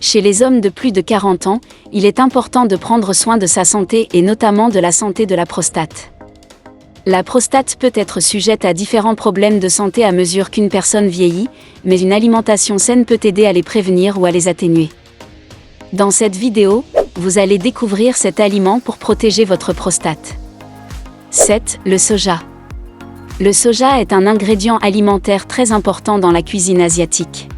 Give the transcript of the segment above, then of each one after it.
Chez les hommes de plus de 40 ans, il est important de prendre soin de sa santé et notamment de la santé de la prostate. La prostate peut être sujette à différents problèmes de santé à mesure qu'une personne vieillit, mais une alimentation saine peut aider à les prévenir ou à les atténuer. Dans cette vidéo, vous allez découvrir cet aliment pour protéger votre prostate. 7. Le soja. Le soja est un ingrédient alimentaire très important dans la cuisine asiatique.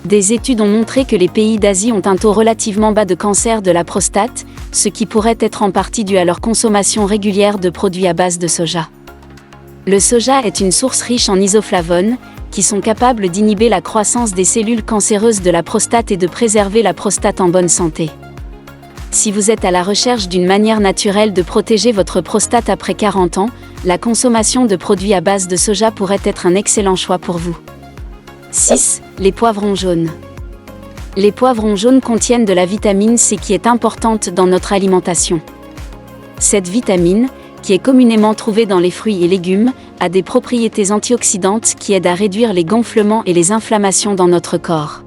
Des études ont montré que les pays d'Asie ont un taux relativement bas de cancer de la prostate, ce qui pourrait être en partie dû à leur consommation régulière de produits à base de soja. Le soja est une source riche en isoflavones, qui sont capables d'inhiber la croissance des cellules cancéreuses de la prostate et de préserver la prostate en bonne santé. Si vous êtes à la recherche d'une manière naturelle de protéger votre prostate après 40 ans, la consommation de produits à base de soja pourrait être un excellent choix pour vous. 6. Les poivrons jaunes. Les poivrons jaunes contiennent de la vitamine C qui est importante dans notre alimentation. Cette vitamine, qui est communément trouvée dans les fruits et légumes, a des propriétés antioxydantes qui aident à réduire les gonflements et les inflammations dans notre corps.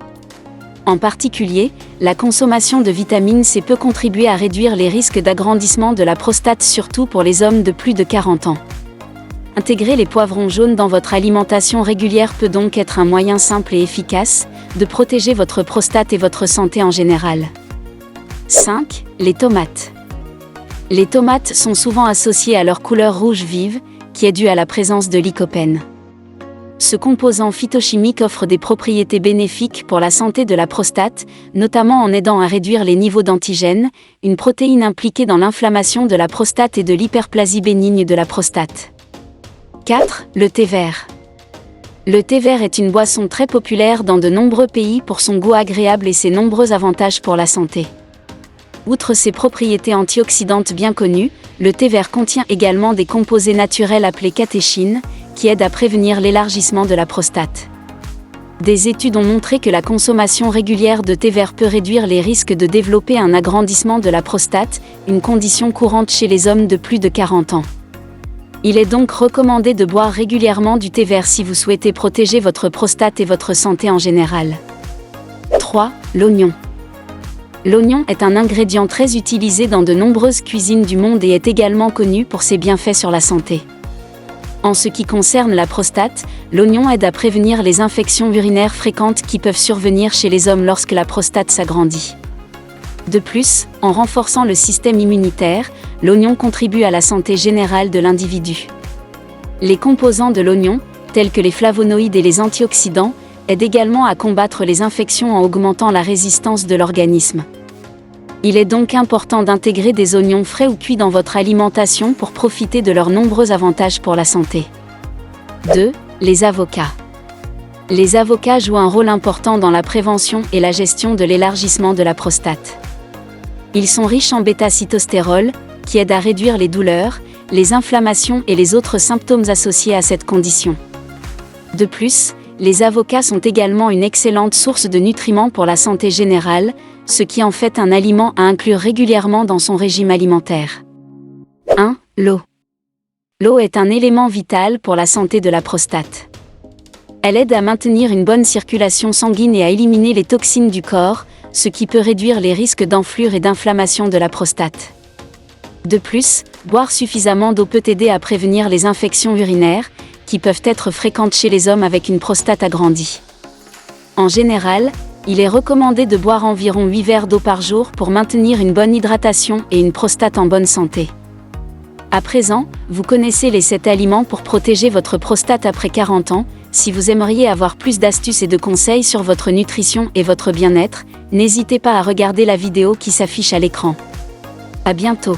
En particulier, la consommation de vitamine C peut contribuer à réduire les risques d'agrandissement de la prostate, surtout pour les hommes de plus de 40 ans. Intégrer les poivrons jaunes dans votre alimentation régulière peut donc être un moyen simple et efficace de protéger votre prostate et votre santé en général. 5. Les tomates. Les tomates sont souvent associées à leur couleur rouge vive, qui est due à la présence de lycopène. Ce composant phytochimique offre des propriétés bénéfiques pour la santé de la prostate, notamment en aidant à réduire les niveaux d'antigène, une protéine impliquée dans l'inflammation de la prostate et de l'hyperplasie bénigne de la prostate. 4. Le thé vert. Le thé vert est une boisson très populaire dans de nombreux pays pour son goût agréable et ses nombreux avantages pour la santé. Outre ses propriétés antioxydantes bien connues, le thé vert contient également des composés naturels appelés catéchines, qui aident à prévenir l'élargissement de la prostate. Des études ont montré que la consommation régulière de thé vert peut réduire les risques de développer un agrandissement de la prostate, une condition courante chez les hommes de plus de 40 ans. Il est donc recommandé de boire régulièrement du thé vert si vous souhaitez protéger votre prostate et votre santé en général. 3. L'oignon. L'oignon est un ingrédient très utilisé dans de nombreuses cuisines du monde et est également connu pour ses bienfaits sur la santé. En ce qui concerne la prostate, l'oignon aide à prévenir les infections urinaires fréquentes qui peuvent survenir chez les hommes lorsque la prostate s'agrandit. De plus, en renforçant le système immunitaire, l'oignon contribue à la santé générale de l'individu. Les composants de l'oignon, tels que les flavonoïdes et les antioxydants, aident également à combattre les infections en augmentant la résistance de l'organisme. Il est donc important d'intégrer des oignons frais ou cuits dans votre alimentation pour profiter de leurs nombreux avantages pour la santé. 2. Les avocats. Les avocats jouent un rôle important dans la prévention et la gestion de l'élargissement de la prostate. Ils sont riches en bêta-citostérol, qui aide à réduire les douleurs, les inflammations et les autres symptômes associés à cette condition. De plus, les avocats sont également une excellente source de nutriments pour la santé générale, ce qui en fait un aliment à inclure régulièrement dans son régime alimentaire. 1. L'eau. L'eau est un élément vital pour la santé de la prostate. Elle aide à maintenir une bonne circulation sanguine et à éliminer les toxines du corps, ce qui peut réduire les risques d'enflure et d'inflammation de la prostate. De plus, boire suffisamment d'eau peut aider à prévenir les infections urinaires, qui peuvent être fréquentes chez les hommes avec une prostate agrandie. En général, il est recommandé de boire environ 8 verres d'eau par jour pour maintenir une bonne hydratation et une prostate en bonne santé. À présent, vous connaissez les 7 aliments pour protéger votre prostate après 40 ans. Si vous aimeriez avoir plus d'astuces et de conseils sur votre nutrition et votre bien-être, n'hésitez pas à regarder la vidéo qui s'affiche à l'écran. À bientôt.